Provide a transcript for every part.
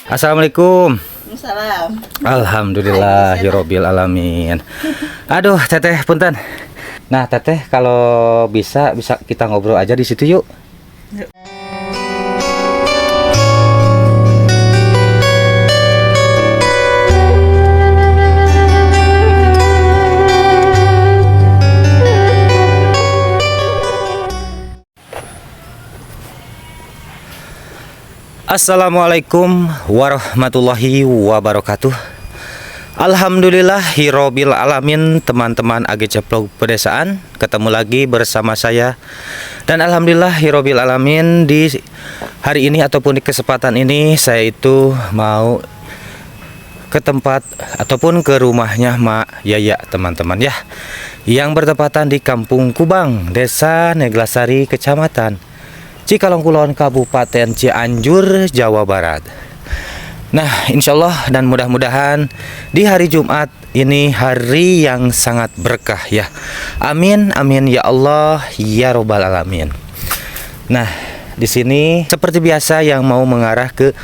Assalamualaikum. Salam. Alhamdulillahirobbil alamin. Aduh, teteh punten. Nah, teteh kalau bisa kita ngobrol aja di situ yuk. Assalamualaikum warahmatullahi wabarakatuh. Alhamdulillahirobbil alamin. Teman-teman AG Ceplok Pedesaan, ketemu lagi bersama saya. Dan alhamdulillahirobbil alamin, di hari ini ataupun di kesempatan ini saya itu mau ke tempat ataupun ke rumahnya Mak Yaya, teman-teman ya, yang bertepatan di Kampung Kubang, Desa Neglasari, Kecamatan Cikalongkulon, Kabupaten Cianjur, Jawa Barat. Nah, insya Allah dan mudah-mudahan di hari Jumat ini hari yang sangat berkah ya. Amin, amin ya Allah ya robbal alamin. Nah, di sini seperti biasa yang mau mengarah ke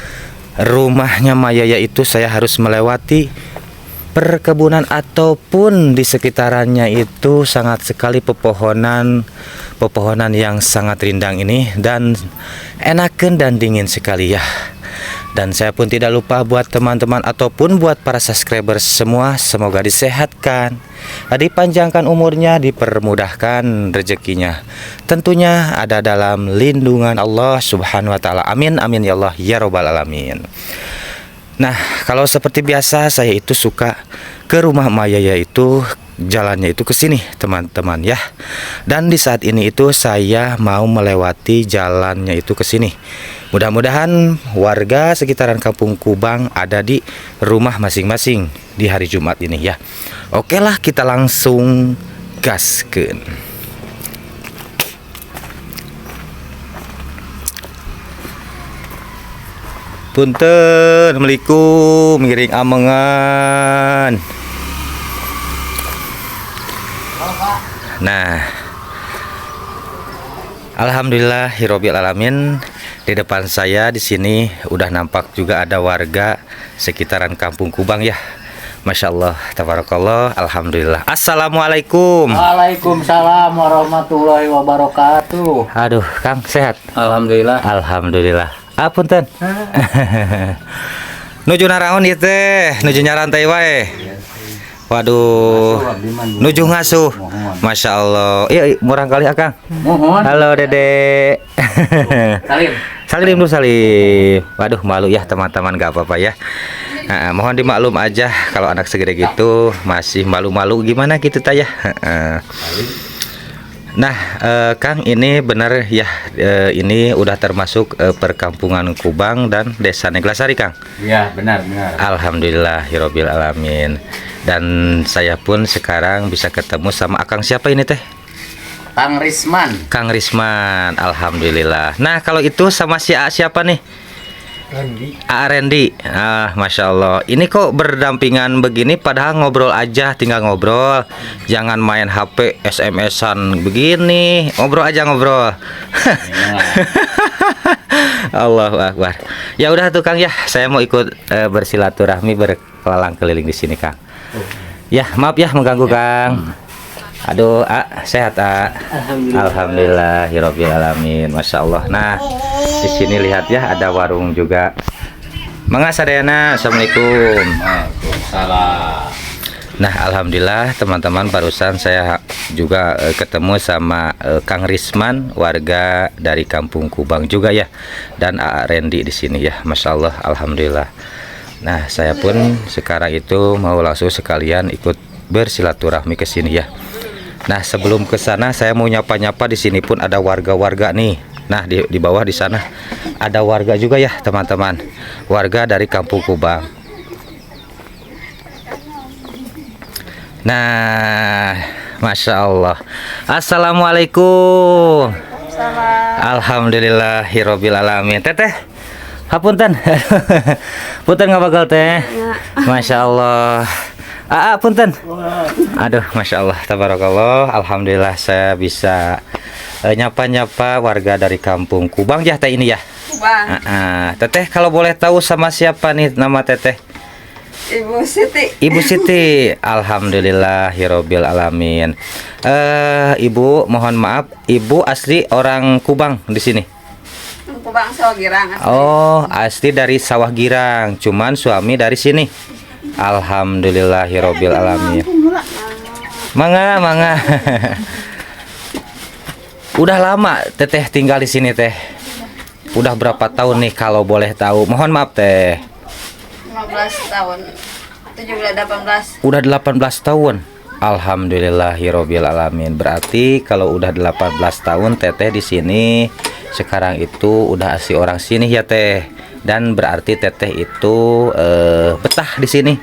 rumahnya Maya, yaitu saya harus melewati perkebunan ataupun di sekitarannya itu sangat sekali pepohonan yang sangat rindang ini, dan enakan dan dingin sekali ya. Dan saya pun tidak lupa buat teman-teman ataupun buat para subscriber semua, semoga disehatkan, dipanjangkan umurnya, dipermudahkan rezekinya, tentunya ada dalam lindungan Allah Subhanahu wa taala. Amin amin ya Allah ya robbal alamin. Nah, kalau seperti biasa saya itu suka ke rumah Maya, yaitu jalannya itu ke sini teman-teman ya. Dan di saat ini itu saya mau melewati jalannya itu ke sini. Mudah-mudahan warga sekitaran Kampung Kubang ada di rumah masing-masing di hari Jumat ini ya. Oke lah, kita langsung gaskeun. Punten, Assalamualaikum, miring amengan. Nah, alhamdulillahirobbil alamin, di depan saya di sini udah nampak juga ada warga sekitaran Kampung Kubang ya. Masya Allah, tabarakallah, alhamdulillah. Assalamualaikum. Waalaikumsalam warahmatullahi wabarakatuh. Aduh, Kang sehat? Alhamdulillah. Alhamdulillah. Punten. Nuju naraon ieu teh, nuju nyarantai wae. Waduh, nuju ngasuh. Masya Allah. Iya, murang kali Akang. Mohon. Halo Dede. Salim. Salim dulu, salim. Waduh, malu ya teman-teman, gak apa-apa ya. Nah, mohon dimaklum aja kalau anak segede gitu masih malu-malu gimana gitu ta ya. Nah, Kang, ini benar ya, ini udah termasuk perkampungan Kubang dan Desa Neglasari, Kang. Iya, benar. Alhamdulillahirobbil alamin. Dan saya pun sekarang bisa ketemu sama Akang siapa ini teh? Kang Risman. Kang Risman, alhamdulillah. Nah, kalau itu sama si A siapa nih? A Rendi. Masya Allah. Ini kok berdampingan begini, padahal ngobrol aja, tinggal ngobrol. Jangan main HP SMS-an begini. Ngobrol aja, ngobrol. Allahu Akbar. Ya udah tuh Kang ya, saya mau ikut bersilaturahmi, berkelalang keliling di sini, Kang. Ya, maaf ya mengganggu, Kang. Aduh, sehat, Alhamdulillahirobbil alamin. Masya Allah. Nah, di sini lihat ya, ada warung juga. Mangga sadayana. Assalamualaikum. Waalaikumsalam. Nah, alhamdulillah teman-teman, barusan saya juga ketemu sama Kang Risman, warga dari Kampung Kubang juga ya, dan A Rendi di sini ya. Masya Allah, alhamdulillah. Nah, saya pun sekarang itu mau langsung sekalian ikut bersilaturahmi ke sini ya. Nah, sebelum ke sana saya mau nyapa-nyapa, di sini pun ada warga-warga nih. Nah, di bawah di sana ada warga juga ya, teman-teman. Warga dari Kampung Kubang. Nah, Masya Allah. Assalamualaikum. Alhamdulillahirobbil alamin. Teteh, hapunten. Punten ngabagal teh. Masya Allah. Punten. Aduh, Masya Allah, tabarakallah. Alhamdulillah saya bisa nyapa-nyapa warga dari Kampung Kubang ya teh ini ya. Kubang. Teteh kalau boleh tahu sama siapa nih nama teteh? Ibu Siti. Ibu Siti. Alhamdulillahirobbil alamin. Ibu mohon maaf, ibu asli orang Kubang di sini. Kubang Sawah Girang. Oh, asli dari Sawah Girang, cuman suami dari sini. Alhamdulillahirobbil alamin. Mangga. Udah lama teteh tinggal di sini teh. Udah berapa tahun nih kalau boleh tahu? Mohon maaf teh. 15 tahun. 17 18. Udah 18 tahun. Alhamdulillahirobbil alamin. Berarti kalau udah 18 tahun teteh di sini, sekarang itu udah asli orang sini ya teh. Dan berarti teteh itu betah di sini.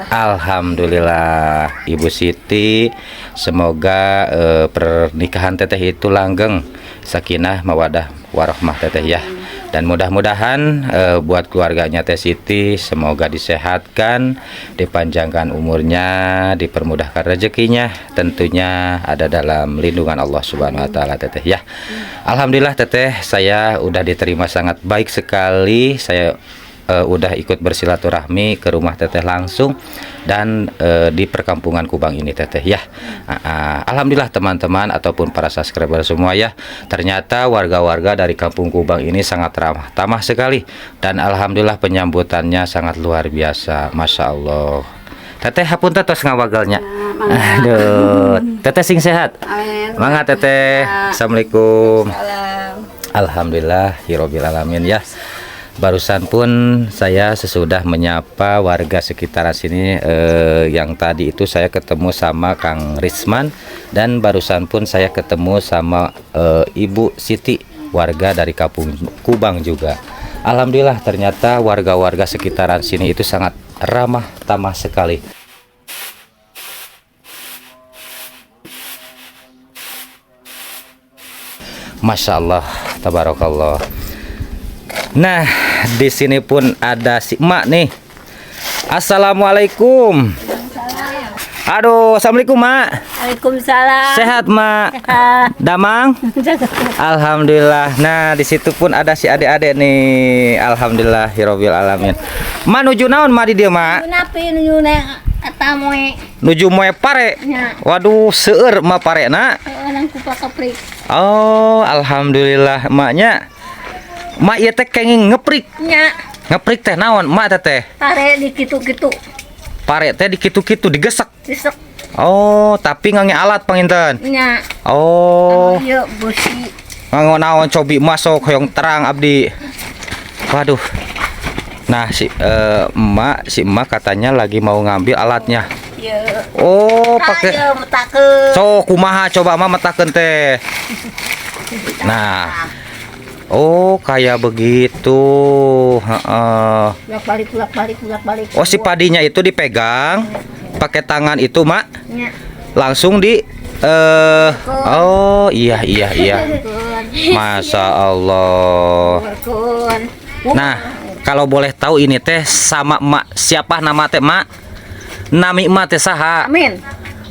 Alhamdulillah Ibu Siti, semoga pernikahan teteh itu langgeng, sakinah mawadah warahmah teteh ya. Dan mudah-mudahan buat keluarganya Teh Siti semoga disehatkan, dipanjangkan umurnya, dipermudahkan rezekinya, tentunya ada dalam lindungan Allah Subhanahu wa taala teteh ya. Alhamdulillah teteh, saya udah diterima sangat baik sekali. Saya udah ikut bersilaturahmi ke rumah teteh langsung dan di perkampungan Kubang ini teteh ya. Alhamdulillah teman-teman ataupun para subscriber semua ya, ternyata warga-warga dari kampung Kubang ini sangat ramah tamah sekali dan alhamdulillah penyambutannya sangat luar biasa, masya Allah. Teteh hapunten tos ngawagelnya. Aduh, teteh sing sehat. Amin. Mangga teteh. Ya. Assalamualaikum. Salam. Alhamdulillah hirobbil alamin ya. Barusan pun saya sesudah menyapa warga sekitaran sini, yang tadi itu saya ketemu sama Kang Risman dan barusan pun saya ketemu sama Ibu Siti, warga dari kampung Kubang juga. Alhamdulillah ternyata warga-warga sekitaran sini itu sangat ramah tamah sekali. Masya Allah, tabarakallah. Nah, di sini pun ada si emak nih. Assalamualaikum. Aduh, assalamualaikum mak. Waalaikumsalam. Sehat mak. Damang. Alhamdulillah. Nah, di situ pun ada si adik-adik nih. Alhamdulillah, hirobbil alamin. Ma nuju naon ma di dia mak? Napi nune eta moe Nuju moe pare. nya. Waduh, seueur ma pare na. Orang kupa kaprik. Oh, alhamdulillah maknya. Mak ieu teh kenging ngeprik. Nya. Ngeprik teh naon mak teh? Pare di kitu-kitu. Pare teh dikitu-kitu digesek. Disek Oh, tapi ngangge alat panginten. nya. Oh, Ieu besi. nganggo naon cobi masuk hoyong terang abdi. Waduh. Nah, si emak katanya lagi mau ngambil alatnya. Ieu. Oh, pakai Ieu metakeun. so kumaha coba mah metakeun teh. Nah. Oh, kayak begitu. Heeh. Bolak-balik. Oh, si padinya itu dipegang pakai tangan itu, Mak. Nya. Langsung di oh, iya. Masya Allah. Berkun. Nah, kalau boleh tahu ini teh sama emak siapa nama teh, Mak? Nami emak teh saha? Amin.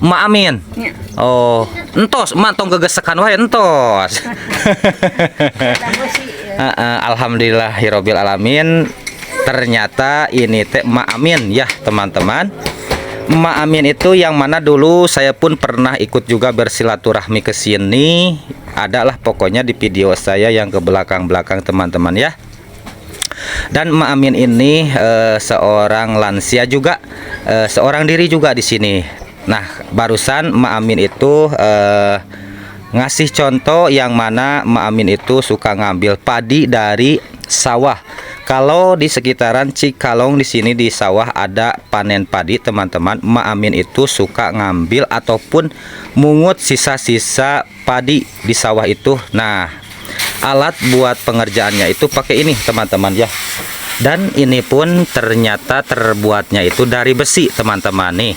Emak Amin. Nya. Oh, entos emak tong gegesekan wae entos. Ada besi. Alhamdulillah hirobbil alamin. Ternyata ini teh Emak Amin ya, teman-teman. Emak Amin itu yang mana dulu saya pun pernah ikut juga bersilaturahmi ke sini. Adalah pokoknya di video saya yang ke belakang-belakang teman-teman ya. Dan Emak Amin ini seorang lansia juga, seorang diri juga di sini. Nah, barusan Emak Amin itu ngasih contoh yang mana Emak Amin itu suka ngambil padi dari sawah. Kalau di sekitaran Cikalong di sini di sawah ada panen padi, teman-teman. Emak Amin itu suka ngambil ataupun mungut sisa-sisa padi di sawah itu. Nah, alat buat pengerjaannya itu pakai ini, teman-teman ya. Dan ini pun ternyata terbuatnya itu dari besi, teman-teman nih.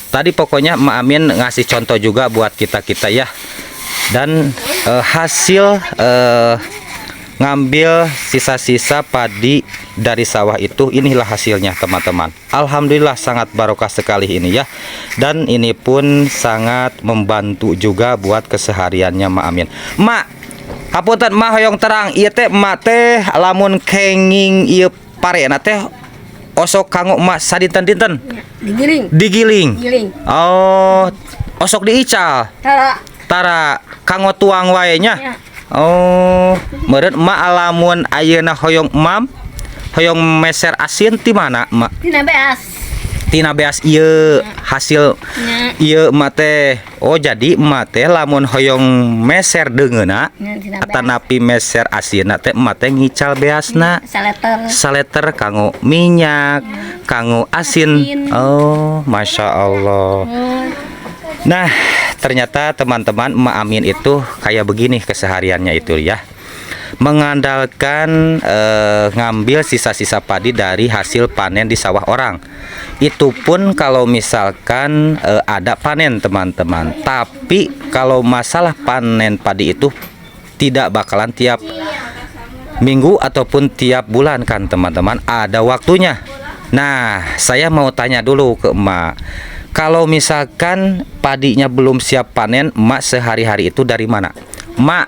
Tadi pokoknya Emak Amin ngasih contoh juga buat kita-kita ya. Dan hasil ngambil sisa-sisa padi dari sawah itu, inilah hasilnya teman-teman. Alhamdulillah sangat barokah sekali ini ya. Dan ini pun sangat membantu juga buat kesehariannya Emak Amin. Mak, Hapunten mah hoyong terang ieu teh emak teh lamun kenging ieu parena teh osok kanggo emak sadinten-dinten Digiling. digiling. Giling. Oh, osok diical. Tara. Tara kanggo tuang wae nya. Ya. Oh, meureun emak lamun ayeuna hoyong emam hoyong meser asin ti mana emak? Tina beas. Tina beas ieu hasil Ya. ieu emak teh. Oh, jadi emak teh lamun hoyong meser deungeuna Ya, tina beas. atanapi meser asinna teh emak teh ngical beasna. Saleter. Saleter kanggo minyak, kanggo asin. Asin. Oh, masya Allah. Oh, Nah, ternyata teman-teman Emak Amin itu kayak begini kesehariannya itu ya. Mengandalkan ngambil sisa-sisa padi dari hasil panen di sawah orang. Itu pun kalau misalkan ada panen teman-teman. Tapi kalau masalah panen padi itu tidak bakalan tiap minggu ataupun tiap bulan kan teman-teman, ada waktunya. Nah, saya mau tanya dulu ke emak, kalau misalkan padinya belum siap panen, emak sehari-hari itu dari mana? Emak,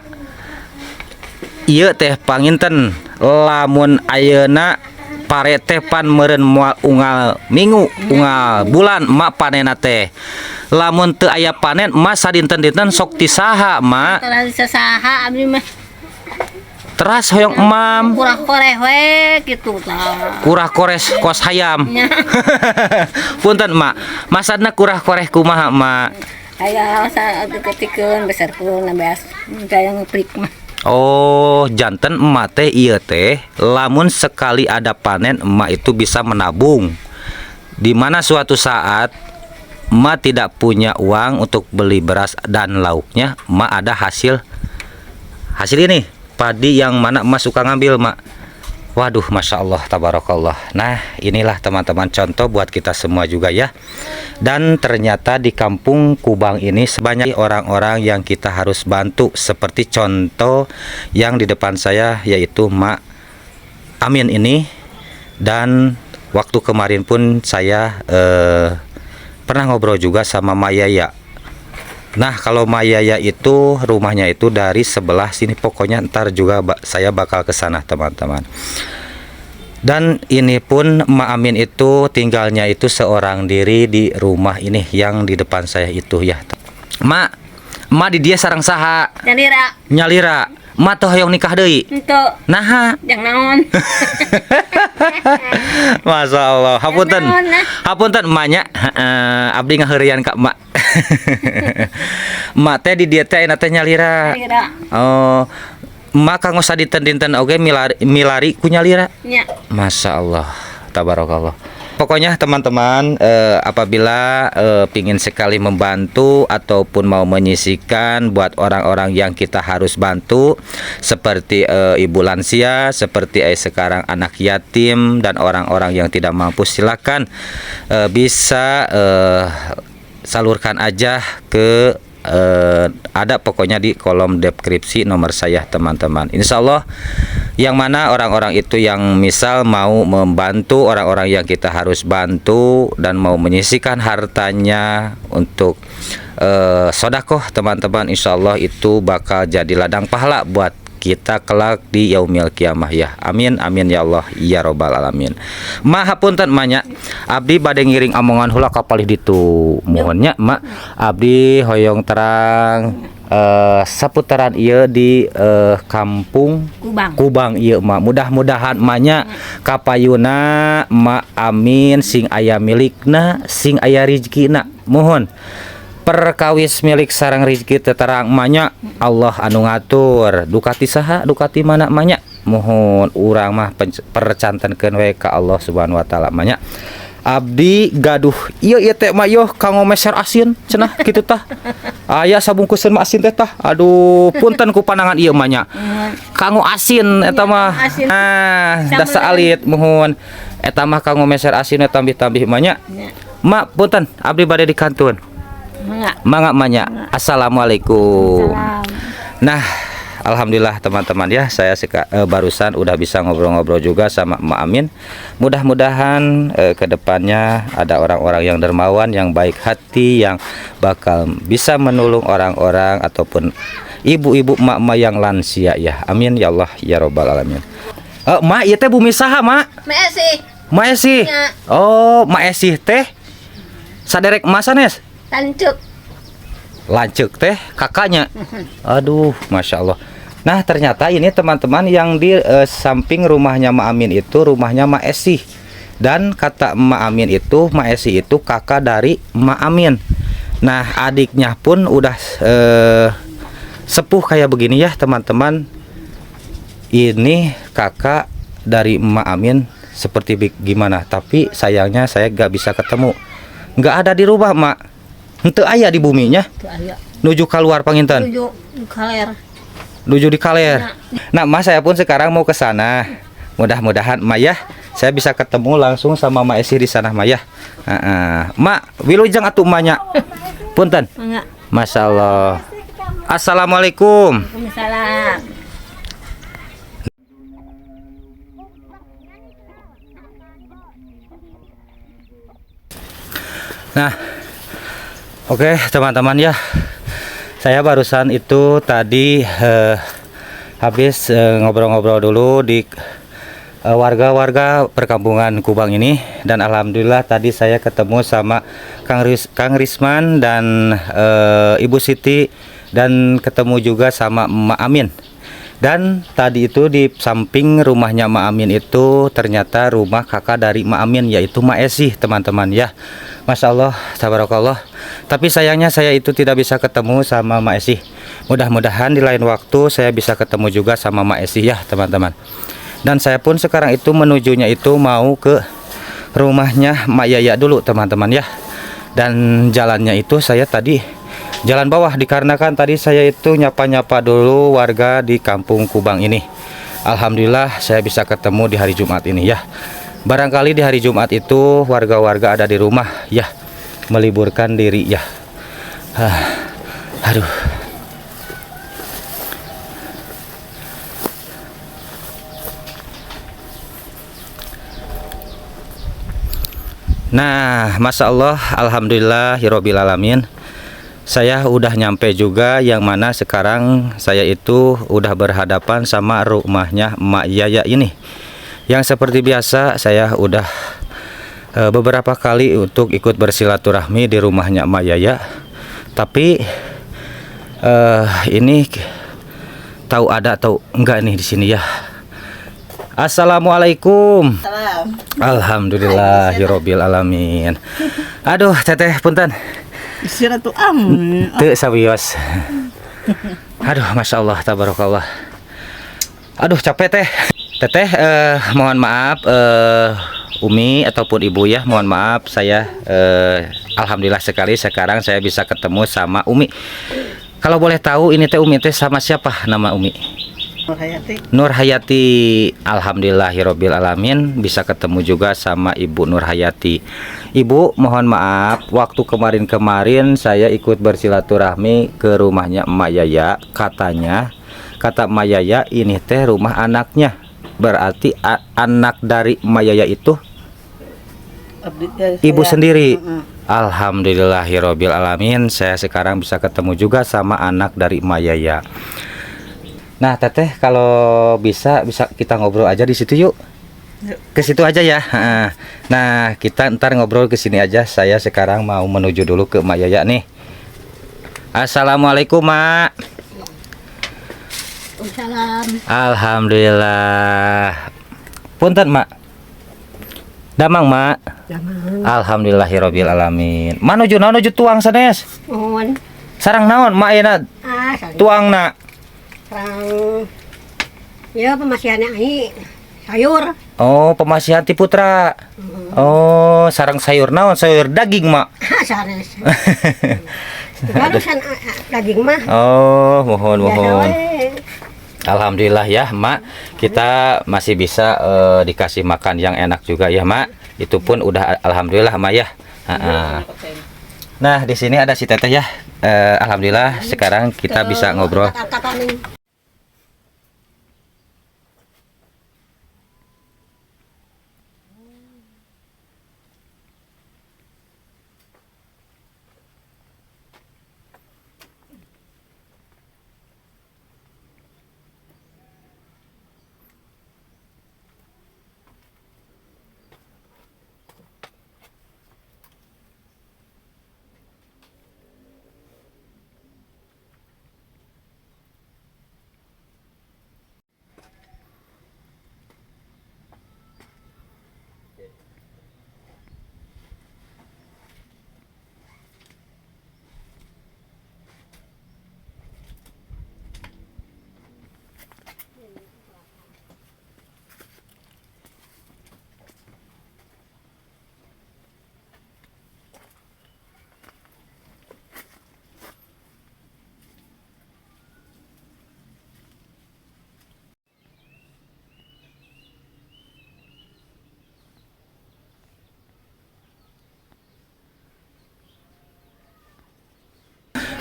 ieu teh panginten lamun ayeuna pare teh pan meureun moal unggal minggu, unggal bulan emak panenna teh. Lamun teu aya panen, emak sadinten-dinten sok ti saha, emak? tara sasaha abdi mah Teras hoyong emam. kurang koreh we kitu tah. Kurah kores kos hayam. Nya. Punten emak, masadna kurah koreh kumaha emak? Aya asa ketikeun besarkeun beas. Daya ngeplik mah. Oh, janten emak teh ieu teh lamun sekali ada panen emak itu bisa menabung. Di mana suatu saat emak tidak punya uang untuk beli beras dan lauknya, emak ada hasil ini padi yang mana emak suka ngambil emak. Waduh, masya Allah, tabarakallah. Nah, inilah teman-teman contoh buat kita semua juga ya. Dan ternyata di kampung Kubang ini sebanyak orang-orang yang kita harus bantu. Seperti contoh yang di depan saya yaitu Mak Amin ini. Dan waktu kemarin pun saya pernah ngobrol juga sama Mayaya. Nah, kalau Mayaya itu rumahnya itu dari sebelah sini, pokoknya ntar juga saya bakal ke sana teman-teman. Dan ini pun Mak Amin itu tinggalnya itu seorang diri di rumah ini yang di depan saya itu ya. Mak di dia sareng saha? Nyalira. Nyalira. Mak teh hoyong nikah deui. Henteu. Naha? Jang naon. Masya Allah. Hapunten. Naon, nah. Hapunten emaknya. Abdi ngaheurian ka emak. Emak teh di dieu teh ayeuna teh nyalira. Nyalira. Oh, emak kanggo sadinten-dinten oge milari ku nyalira. Nya. Masya Allah, tabarakallah. Pokoknya teman-teman apabila pingin sekali membantu ataupun mau menyisikan buat orang-orang yang kita harus bantu seperti ibu lansia, seperti sekarang anak yatim dan orang-orang yang tidak mampu, silakan bisa salurkan aja ke ada pokoknya di kolom deskripsi nomor saya teman-teman. Insya Allah yang mana orang-orang itu yang misal mau membantu orang-orang yang kita harus bantu dan mau menyisikan hartanya untuk sodakoh teman-teman, insya Allah itu bakal jadi ladang pahala buat kita kelak di yaumil kiamah ya. Amin amin ya Allah ya robbal alamin. Maha punten emaknya, abdi bade ngiring omongan heula ka palih ditu mohonnya emak. Abdi hoyong terang seputaran ieu di kampung Kubang ieu emak. Mudah-mudahan emaknya kapayuna Mak Amin sing aya milikna, sing aya rezekina. Mohon perkawis milik sarang rezeki teterang emaknya Allah anu ngatur. Dukati saha? Dukati mana emaknya? Mohon urang mah percantenkeun we ka Allah Subhanahu wa taala emaknya. Abdi gaduh ieu teh mah yo kanggo meser asin cenah kitu tah. Aya sabungkuseun mah asin teh tah. Aduh, punten ku panangan ieu emaknya. Kanggo asin eta mah. Ah, dasa alit mohon. Eta mah kanggo meser asin tambih-tambih emaknya. Mak punten abdi bade dikantun. Mangga emaknya. Assalamualaikum. Nah, alhamdulillah teman-teman ya, saya barusan udah bisa ngobrol-ngobrol juga sama Mak Amin. Mudah-mudahan kedepannya ada orang-orang yang dermawan, yang baik hati, yang bakal bisa menolong orang-orang ataupun ibu-ibu mak-mak yang lansia ya. Amin ya Allah ya robbal alamin. Mak, ieu teh bumi saha, Mak? Masih Mak Esih. Ya. Oh, Mak Esih teh saderek Mas Sanes. lanjut. Lanceuk teh kakaknya. Aduh, masya Allah. Nah, ternyata ini teman-teman yang di samping rumahnya Mak Amin itu rumahnya Mak Esih. Dan kata Mak Amin itu, Mak Esih itu kakak dari Mak Amin. Nah, adiknya pun udah sepuh kayak begini ya, teman-teman. Ini kakak dari Mak Amin seperti gimana? Tapi sayangnya saya gak bisa ketemu. Nggak ada di rumah, Mak. Henteu aya di buminya. Tuh aya. Nuju keluar panginten. Tujuh kaler. Nuju di Kaler. Nah, Mas saya pun sekarang mau ke sana. Mudah-mudahan Maya saya bisa ketemu langsung sama Mak Esih di sana Maya. Mak, wilujeng atuh emaknya. Punten. Enggak. Masya Allah. Assalamualaikum. Waalaikumsalam. Nah, oke teman-teman ya. Saya barusan itu tadi habis ngobrol-ngobrol dulu di warga-warga perkampungan Kubang ini, dan alhamdulillah tadi saya ketemu sama Kang Risman dan Ibu Siti, dan ketemu juga sama Mak Amin. Dan tadi itu di samping rumahnya Mak Amin itu ternyata rumah kakak dari Mak Amin, yaitu Mak Esih, teman-teman ya. Masya Allah, tabarakallah. Tapi sayangnya saya itu tidak bisa ketemu sama Mak Esih. Mudah-mudahan di lain waktu saya bisa ketemu juga sama Mak Esih ya, teman-teman. Dan saya pun sekarang itu menujunya itu mau ke rumahnya Mak Yaya dulu, teman-teman ya. Dan jalannya itu saya tadi jalan bawah, dikarenakan tadi saya itu nyapa-nyapa dulu warga di kampung Kubang ini. Alhamdulillah saya bisa ketemu di hari Jumat ini ya. Barangkali di hari Jumat itu warga-warga ada di rumah ya, meliburkan diri ya. Aduh. Nah, Masya Allah, alhamdulillah hirobil alamin. Saya udah nyampe juga, yang mana sekarang saya itu udah berhadapan sama rumahnya Mak Yaya ini. Yang seperti biasa saya udah beberapa kali untuk ikut bersilaturahmi di rumahnya Mak Yaya. Tapi ini tahu ada atau enggak nih di sini ya. Assalamualaikum. Salam. Alhamdulillahirabbil alamin. Aduh, teteh punten. Istirahat tuh Teu sawios. Aduh, masya Allah, tabarakallah. Aduh, capek teh. Teteh, mohon maaf, Umi ataupun Ibu ya, mohon maaf saya. Alhamdulillah sekali sekarang saya bisa ketemu sama Umi. Kalau boleh tahu ini teh Umi teh sama siapa nama Umi? Nur Hayati. Alhamdulillahirabbil alamin bisa ketemu juga sama Ibu Nur Hayati. Ibu, mohon maaf waktu kemarin saya ikut bersilaturahmi ke rumahnya Emak Yaya. Kata Emak Yaya ini teh rumah anaknya. Berarti anak dari Emak Yaya itu Ibu sendiri. Alhamdulillahirabbil alamin saya sekarang bisa ketemu juga sama anak dari Emak Yaya. Nah, teteh kalau bisa kita ngobrol aja di situ yuk. Ke situ aja ya. Nah, kita ntar ngobrol ke sini aja. Saya sekarang mau menuju dulu ke Mak Yaya nih. Assalamualaikum, Mak. Salam. Alhamdulillah. Punten, Mak. Damang, Mak. Alhamdulillahirabbil alamin. Manuju tuang sanes. Mohon. Sarang naon, Mak euna tuangna? Sarang. Ya pemasihannya ini sayur. Oh, pemasihan ti putra. Oh, sarang sayur naon? Sayur daging, Mak. Sanes. Barusan daging mah. Oh, mohon. Biasa. Alhamdulillah ya, Mak. Kita masih bisa dikasih makan yang enak juga ya, Mak. Itu pun udah alhamdulillah, Mak ya. Nah, di sini ada si teteh ya. Alhamdulillah sekarang kita bisa ngobrol.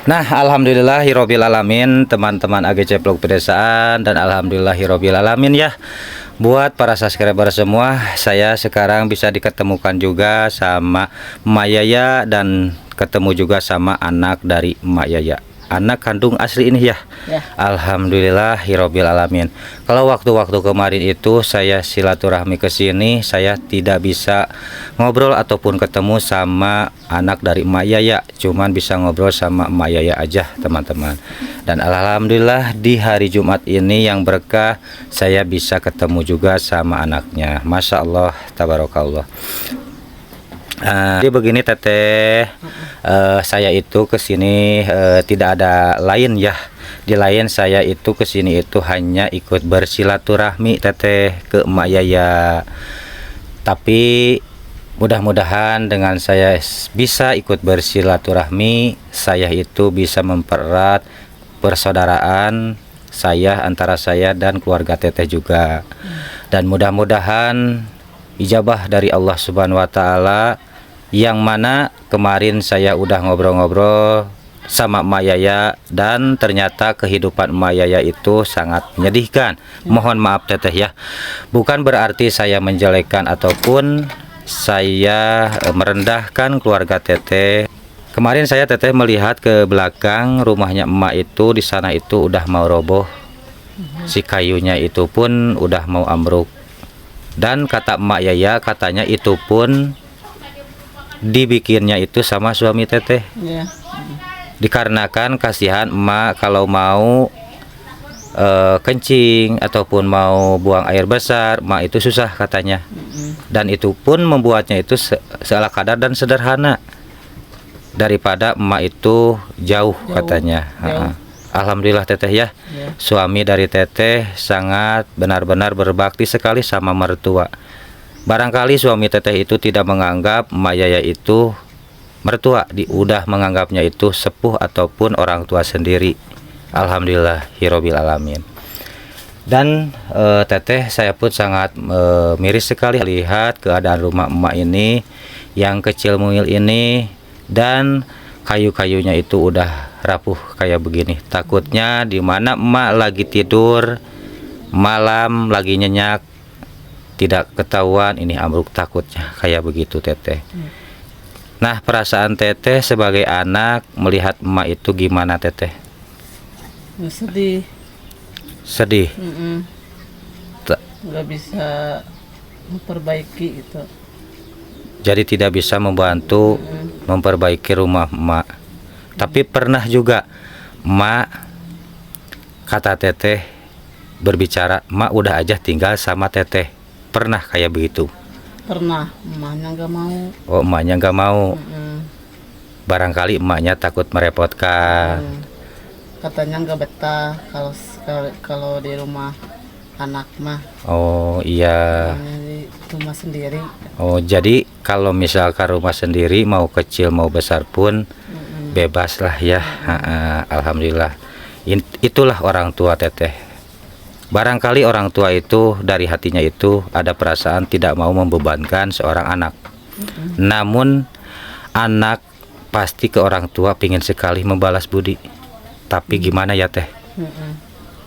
Nah, alhamdulillahirabbil alamin teman-teman AGC Vlog Pedesaan, dan alhamdulillahirabbil alamin ya buat para subscriber semua, saya sekarang bisa diketemukan juga sama Emak Yaya dan ketemu juga sama anak dari Emak Yaya, anak kandung asli ini ya. Ya. Alhamdulillahirabbil alamin. Kalau waktu-waktu kemarin itu saya silaturahmi ke sini, saya tidak bisa ngobrol ataupun ketemu sama anak dari Emak Yaya, cuman bisa ngobrol sama Emak Yaya aja teman-teman. Dan alhamdulillah di hari Jumat ini yang berkah, saya bisa ketemu juga sama anaknya. Masya Allah, tabarakallah. Jadi begini teteh, saya itu kesini tidak ada lain ya. Di lain saya itu kesini itu hanya ikut bersilaturahmi teteh ke Emak Yaya. Tapi mudah-mudahan dengan saya bisa ikut bersilaturahmi, saya itu bisa mempererat persaudaraan saya antara saya dan keluarga teteh juga. Dan mudah-mudahan ijabah dari Allah Subhanahu wa taala, yang mana kemarin saya udah ngobrol-ngobrol sama Emak Yaya dan ternyata kehidupan Emak Yaya itu sangat menyedihkan. Mohon maaf teteh ya, bukan berarti saya menjelekkan ataupun saya merendahkan keluarga teteh. Kemarin saya teteh melihat ke belakang rumahnya emak itu, di sana itu udah mau roboh, si kayunya itu pun udah mau ambruk. Dan kata Emak Yaya, katanya itu pun dibikinnya itu sama suami teteh. Ya. Dikarenakan kasihan emak kalau mau kencing ataupun mau buang air besar, emak itu susah katanya. Dan itu pun membuatnya itu seala kadar dan sederhana daripada emak itu jauh katanya. Jauh. Alhamdulillah teteh ya, suami dari teteh sangat benar-benar berbakti sekali sama mertua. Barangkali suami teteh itu tidak menganggap Emak Yaya itu mertua, udah menganggapnya itu sepuh ataupun orang tua sendiri. Alhamdulillahirabbil alamin. Dan teteh saya pun sangat miris sekali lihat keadaan rumah emak ini yang kecil mungil ini, dan kayu-kayunya itu udah rapuh kayak begini. Takutnya di mana emak lagi tidur malam lagi nyenyak tidak ketahuan ini ambruk, takutnya kayak begitu teteh. Nah, perasaan teteh sebagai anak melihat emak itu gimana teteh? Sedih. Sedih. Nggak bisa memperbaiki itu. Jadi tidak bisa membantu memperbaiki rumah emak. Tapi pernah juga emak, kata teteh berbicara, emak udah aja tinggal sama teteh. Pernah kayak begitu? Pernah, emaknya nggak mau. Oh, emaknya nggak mau. Barangkali emaknya takut merepotkan. Katanya nggak betah kalau di rumah anak mah. Oh iya. Maunya di rumah sendiri. Oh, jadi kalau misalkan rumah sendiri mau kecil mau besar pun bebas lah ya. Alhamdulillah. Itulah orang tua teteh. Barangkali orang tua itu dari hatinya itu ada perasaan tidak mau membebankan seorang anak. Namun anak pasti ke orang tua pingin sekali membalas budi. Tapi gimana ya teh?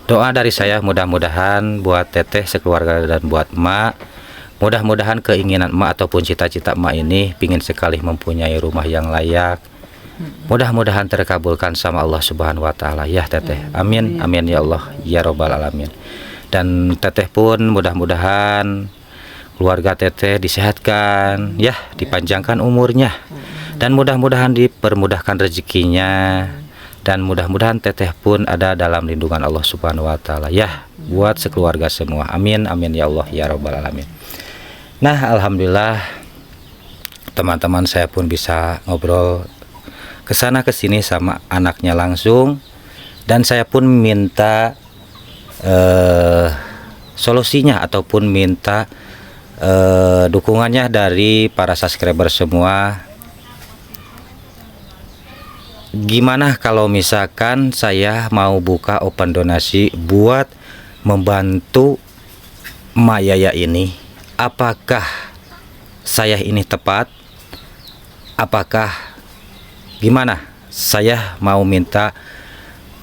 Doa dari saya mudah-mudahan buat teteh sekeluarga dan buat emak, mudah-mudahan keinginan emak ataupun cita-cita emak ini pingin sekali mempunyai rumah yang layak. Mudah-mudahan terkabulkan sama Allah Subhanahu wa taala ya teteh. Amin amin ya Allah ya robbal alamin. Dan teteh pun mudah-mudahan keluarga teteh disehatkan ya, dipanjangkan umurnya, dan mudah-mudahan dipermudahkan rezekinya, dan mudah-mudahan teteh pun ada dalam lindungan Allah Subhanahu wa taala ya buat sekeluarga semua. Amin amin ya Allah ya robbal alamin. Nah, alhamdulillah teman-teman saya pun bisa ngobrol kesana kesini sama anaknya langsung, dan saya pun minta solusinya ataupun minta dukungannya dari para subscriber semua. Gimana kalau misalkan saya mau buka open donasi buat membantu Emak Yaya ini? Apakah saya ini tepat? Apakah gimana saya mau minta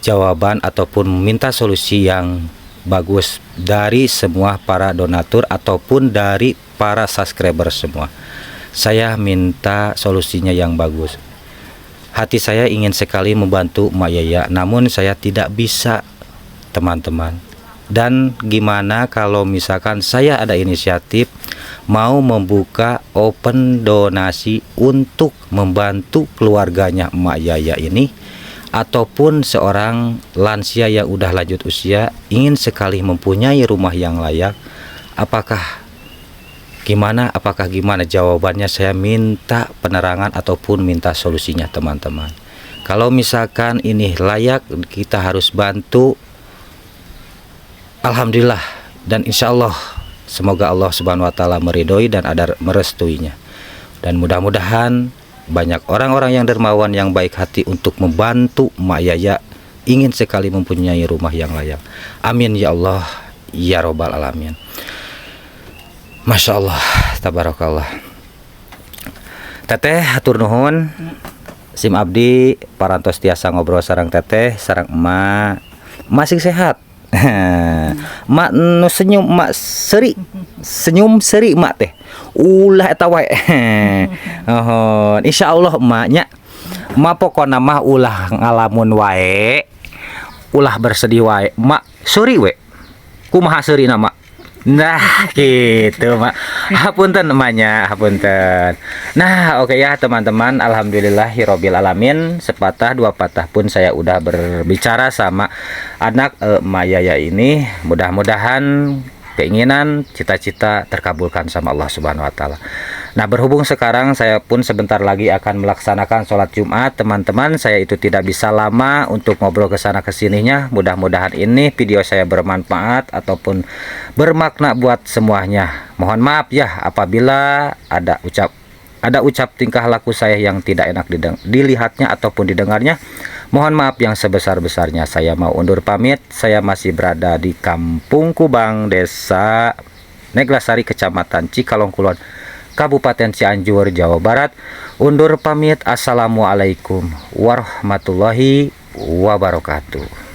jawaban ataupun minta solusi yang bagus dari semua para donatur ataupun dari para subscriber semua. Saya minta solusinya yang bagus. Hati saya ingin sekali membantu Mak Yaya, namun saya tidak bisa, teman-teman. Dan gimana kalau misalkan saya ada inisiatif mau membuka open donasi untuk membantu keluarganya Mak Yaya ini, ataupun seorang lansia yang udah lanjut usia ingin sekali mempunyai rumah yang layak. Apakah gimana jawabannya? Saya minta penerangan ataupun minta solusinya, teman-teman. Kalau misalkan ini layak, kita harus bantu. Alhamdulillah, dan insya Allah semoga Allah Subhanahu wa Ta'ala meridhoi dan ada merestuinya. Dan mudah-mudahan banyak orang-orang yang dermawan yang baik hati untuk membantu Mak Yaya ingin sekali mempunyai rumah yang layak. Amin ya Allah ya robbal alamin. Masya Allah, tabarakallah. Teteh hatur nuhun. Sim abdi parantos tiasa ngobrol sarang teteh sarang emak. Masih sehat. Mak nu senyum, mak seri, senyum seri mak teh. Ulah eta wae. Insyaallah emaknya. Mak pokona mah ulah ngalamun wae. Ulah bersedih wae. Mak seri we. Kumaha seurina mak? Nah gitu mak. Hapunten emaknya, hapunten. Nah oke ya teman-teman, alhamdulillahirabbil alamin. Sepatah dua patah pun saya udah berbicara sama anak Mak Yaya ini. Mudah-mudahan keinginan cita-cita terkabulkan sama Allah Subhanahu wa Ta'ala. Nah berhubung sekarang saya pun sebentar lagi akan melaksanakan sholat Jumat, teman-teman, saya itu tidak bisa lama untuk ngobrol ke sana kesininya. Mudah-mudahan ini video saya bermanfaat ataupun bermakna buat semuanya. Mohon maaf ya apabila ada ucap tingkah laku saya yang tidak enak dilihatnya ataupun didengarnya. Mohon maaf yang sebesar-besarnya. Saya mau undur pamit. Saya masih berada di Kampung Kubang, Desa Neglasari, Kecamatan Cikalong Kulon, Kabupaten Cianjur, Jawa Barat. Undur pamit. Assalamualaikum warahmatullahi wabarakatuh.